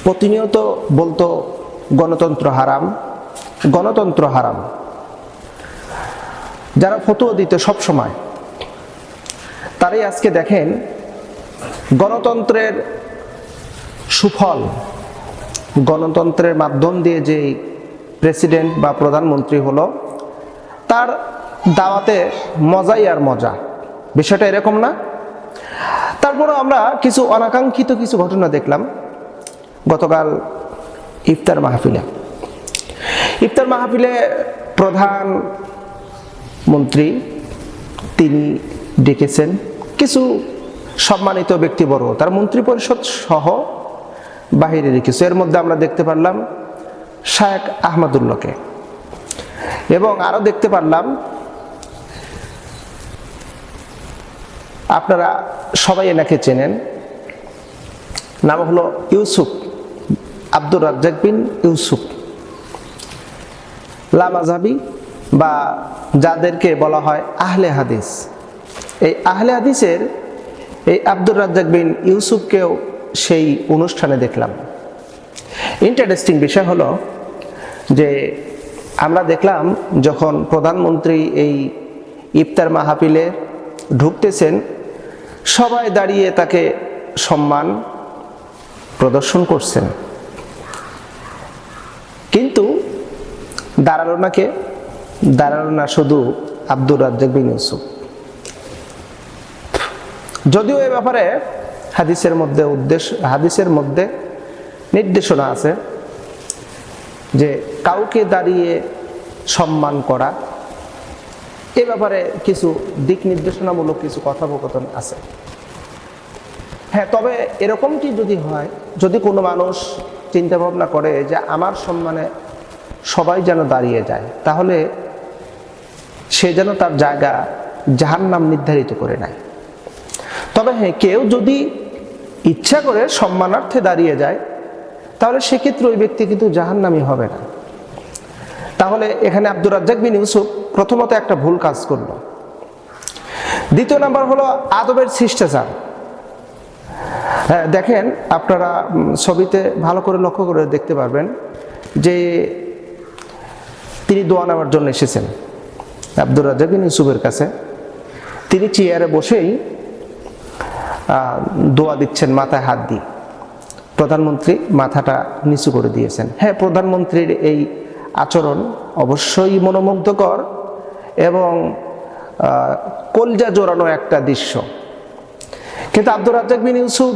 প্রতিনিয়ত বলতো গণতন্ত্র হারাম, গণতন্ত্র হারাম। যারা ফতোয়া দিত সব সময়, তারাই আজকে দেখেন গণতন্ত্রের সুফল, গণতন্ত্রের মাধ্যম দিয়ে যে প্রেসিডেন্ট বা প্রধানমন্ত্রী হলো, তার দাওয়াতে মজাই আর মজা। বিষয়টা এরকম না? তারপরে আমরা কিছু অনাকাঙ্ক্ষিত কিছু ঘটনা দেখলাম গতকাল ইফতার মাহফিলে প্রধানমন্ত্রী তিনি ডেকেছেন কিছু সম্মানিত ব্যক্তিবর্গ, তার মন্ত্রী পরিষদ সহ বাহিরের কিছু। এর মধ্যে আমরা দেখতে পারলাম শায়েখ আহমদুল্লাহকে, এবং আরো দেখতে পারলাম আপনারা সবাই এনাকে চেনেন, নাম হলো ইউসুফ, আব্দুর রাজ্জাক বিন ইউসুফ লামাজাবি, বা যাদেরকে বলা হয় আহলে হাদিস। এই আহলে হাদিসের এই আব্দুর রাজ্জাক বিন ইউসুফকেও সেই অনুষ্ঠানে দেখলাম। ইন্টারেস্টিং বিষয় হলো যে আমরা দেখলাম যখন প্রধানমন্ত্রী এই ইফতার মাহফিলে ঢুকতেছেন, সবাই দাঁড়িয়ে তাকে সম্মান প্রদর্শন করছেন, কিন্তু দাঁড়ালো না শুধু আব্দুর রাজ্জাক বিন ইউসুফ। যদিও এ ব্যাপারে হাদিসের মধ্যে নির্দেশনা আছে যে কাউকে দাঁড়িয়ে সম্মান করা, এ ব্যাপারে কিছু দিক নির্দেশনামূলক কিছু কথোপকথন আছে। হ্যাঁ, তবে এরকমটি যদি হয়, যদি কোনো মানুষ চিন্তা ভাবনা করে যে আমার সম্মানে সবাই যেন দাঁড়িয়ে যায়, তাহলে সে যেন তার জায়গা জাহান্নাম নির্ধারিত করে নেয়। তবে হ্যাঁ, কেউ যদি ইচ্ছা করে সম্মানার্থে দাঁড়িয়ে যায়, তাহলে সেক্ষেত্রে ওই ব্যক্তি কিন্তু জাহান্নামী হবে না। তাহলে এখানে আব্দুর রাজ্জাক বিন ইউসুফ প্রথমত একটা ভুল কাজ করলো। দ্বিতীয় নাম্বার হলো আদবের শিষ্টাচার। হ্যাঁ, দেখেন আপনারা ছবিতে ভালো করে লক্ষ্য করে দেখতে পারবেন যে তিনি দোয়া নেওয়ার জন্য এসেছেন আব্দুর রাজ্জাক বিন ইউসুফের কাছে। তিনি চেয়ারে বসেই দোয়া দিচ্ছেন মাথায় হাত দিয়ে। প্রধানমন্ত্রী মাথাটা নিচু করে দিয়েছেন। হ্যাঁ, প্রধানমন্ত্রীর এই আচরণ অবশ্যই মনোমুগ্ধকর এবং কলজা জোড়ানো একটা দৃশ্য। কিন্তু আব্দুর রাজ্জাক বিন ইউসুফ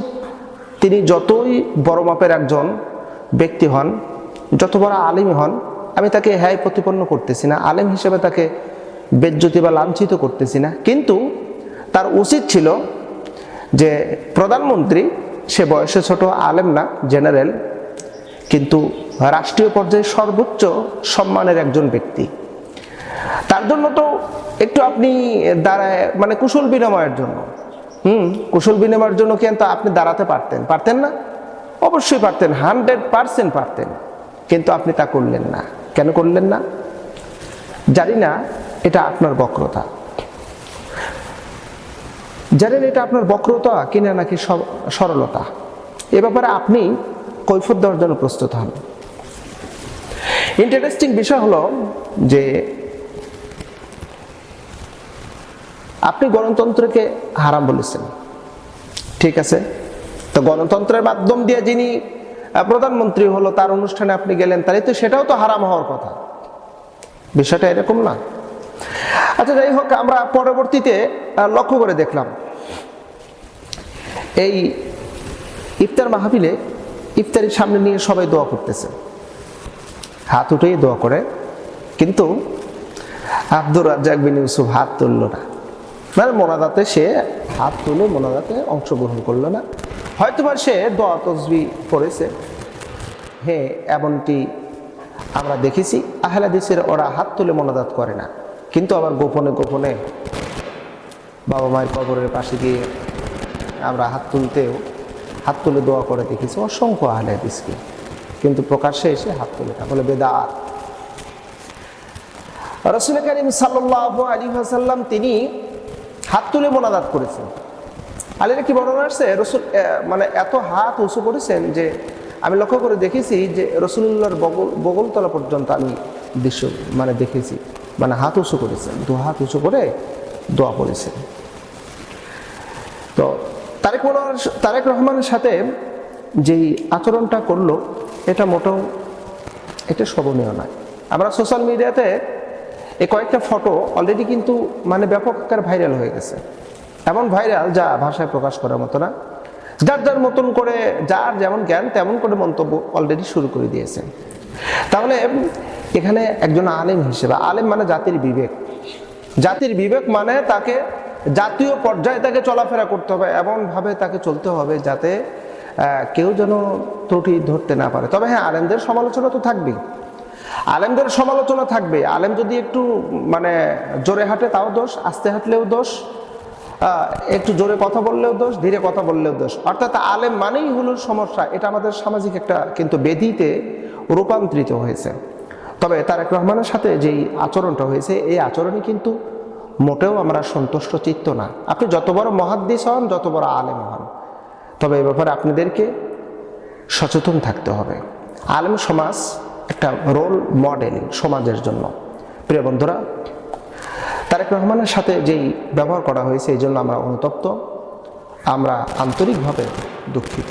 তিনি যতই বড় মাপের একজন ব্যক্তি হন, যত বড় আলিম হন, আমি তাকে হ্যায় প্রতিপন্ন করতেছি না, আলেম হিসেবে তাকে বেজ্জতি বা লাঞ্ছিত করতেছি না, কিন্তু তার উচিত ছিল যে প্রধানমন্ত্রী, সে বয়সে ছোট, আলেম না, জেনারেল, কিন্তু রাষ্ট্রীয় পর্যায়ে সর্বোচ্চ সম্মানের একজন ব্যক্তি। তার জন্য তো একটু আপনি দাঁড়ায়, মানে কুশল বিনিময়ের জন্য কুশল বিনিময়ের জন্য কিন্তু আপনি দাঁড়াতে পারতেন না? অবশ্যই পারতেন, 100% পারতেন, কিন্তু আপনি তা করলেন না। কেন করলেন না? জানি না, এটা আপনার বক্রতা। জানেন এটা আপনার বক্রতা কিনা নাকি সরলতা, এ ব্যাপারে আপনি কৈফিয়ত দেওয়ার জন্য প্রস্তুত হন। ইন্টারেস্টিং বিষয় হলো যে আপনি গণতন্ত্রকে হারাম বলেছেন, ঠিক আছে, তো গণতন্ত্রের মাধ্যম দিয়ে যিনি প্রধানমন্ত্রী হলো তার অনুষ্ঠানে আপনি গেলেন, তাহলে তো সেটাও তো হারাম হওয়ার কথা। বিষয়টা এরকম না? আচ্ছা, যাই হোক, আমরা পরবর্তীতে লক্ষ্য করে দেখলাম এই ইফতার মাহফিলে ইফতারির সামনে নিয়ে সবাই দোয়া করতেছে, হাত উঠেই দোয়া করে, কিন্তু আব্দুর রাজ্জাক বিন ইউসুফ হাত তুলল না। মানে মোনাজাতে সে হাত তুলে মোনাজাতে অংশগ্রহণ করলো না। হয়তোবা সে দোয়া তসবিহ পড়েছে, হ্যাঁ, এমনটি আমরা দেখেছি। আহলে হাদিসের ওরা হাত তুলে মোনাজাত করে না, কিন্তু আবার গোপনে গোপনে বাবা মায়ের কবরের পাশে গিয়ে আমরা হাত তুলে দোয়া করে দেখেছি অসংখ্য আহলে হাদিসকে, কিন্তু প্রকাশ্যে এসে হাত তুলে না, বলে বেদাত। রাসূল কারীম সাল্লাল্লাহু আলাইহি ওয়াসাল্লাম তিনি হাত তুলে মোনাজাত করেছেন, আলীর কি বর্ণনা আসছে রসুল মানে এত হাত উঁচু করেছেন যে আমি লক্ষ্য করে দেখেছি যে রসুল্লাহর বগলতলা পর্যন্ত আমি দৃশ্য মানে দেখেছি, মানে হাত উঁচু করেছেন, দু হাত উঁচু করে দোয়া করেছেন। তো তারেক রহমানের সাথে যেই আচরণটা করলো এটা মোটেও এটা শোভনীয় নয়। আমরা সোশ্যাল মিডিয়াতে এই কয়েকটা ফটো অলরেডি কিন্তু মানে ব্যাপক আকার ভাইরাল হয়ে গেছে, এমন ভাইরাল যা ভাষায় প্রকাশ করার মতো না। যার যার মতন করে যার যেমন জ্ঞান তেমন করে মন্তব্য অলরেডি শুরু করে দিয়েছেন। তাহলে এখানে একজন আলেম হিসেবে, আলেম মানে জাতির বিবেক, জাতির বিবেক মানে তাকে জাতীয় পর্যায়ে তাকে চলাফেরা করতে হবে, এমনভাবে তাকে চলতে হবে যাতে কেউ যেন ত্রুটি ধরতে না পারে। তবে হ্যাঁ, আলেমদের সমালোচনা তো থাকবেই, আলেমদের সমালোচনা থাকবে। আলেম যদি একটু মানে জোরে হাঁটে তাও দোষ, আস্তে হাঁটলেও দোষ, একটু জোরে কথা বললেও দোষ, ধীরে কথা বললেও দোষ। অর্থাৎ আলেম মানেই হলো সমস্যা, এটা আমাদের সামাজিক একটা কিন্তু বেদিতে রূপান্তরিত হয়েছে। তবে তারেক রহমানের সাথে যেই আচরণটা হয়েছে এই আচরণে কিন্তু মোটেও আমরা সন্তুষ্ট চিত্ত না। আপনি যত বড় মুহাদ্দিস হন, যত বড় আলেম হন, তবে এ ব্যাপারে আপনাদেরকে সচেতন থাকতে হবে। আলেম সমাজ একটা রোল মডেল সমাজের জন্য। প্রিয় বন্ধুরা, তারেক রহমানের সাথে যেই ব্যবহার করা হয়েছে এই জন্য আমরা অনুতপ্ত, আমরা আন্তরিকভাবে দুঃখিত।